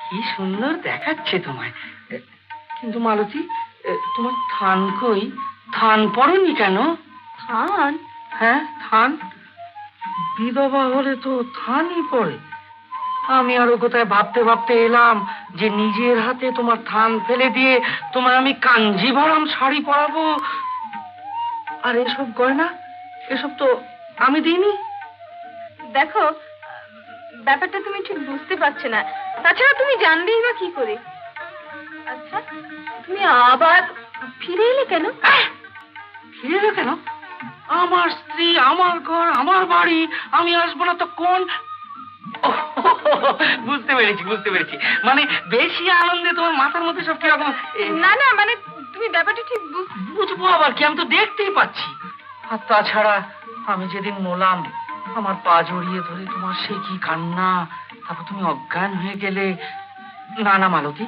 কি সুন্দর দেখাচ্ছে তোমায়। কিন্তু মালতী, তোমার থান কই? থান পরনি কেন? থান? হ্যাঁ, থান। বিধবা হলে তো থানই পড়ে। আমি আরো কোথায় ভাবতে ভাবতে এলাম যে নিজের হাতে তোমার থান ফেলে দিয়ে তোমার আমি কাঞ্জিভারাম শাড়ি পরাবো। আর এসব গয়না, এসব তো আমি দিইনি। দেখো, ব্যাপারটা তুমি ঠিক বুঝতে পারছো না। তাছাড়া তুমি জানলেই বা কি করে? আচ্ছা, তুমি আবার ফিরে এলে কেন? ফিরে এলো কেন? আমার স্ত্রী, আমার ঘর, আমার বাড়ি, আমি আসবো না তো কোন? বুঝতে পেরেছি, বুঝতে পেরেছি। মানে বেশি আনন্দে তোমার মাথার মধ্যে সব কিরকম। না না, মানে তুমি ব্যাপারটা ঠিক বুঝবো আবার কি? আমি তো দেখতেই পাচ্ছি। আর তাছাড়া আমি যেদিন নোলাম, আমার পা জড়িয়ে ধরে তোমার সে কি কান্না, তারপর তুমি অজ্ঞান হয়ে গেলে। না না মালতী,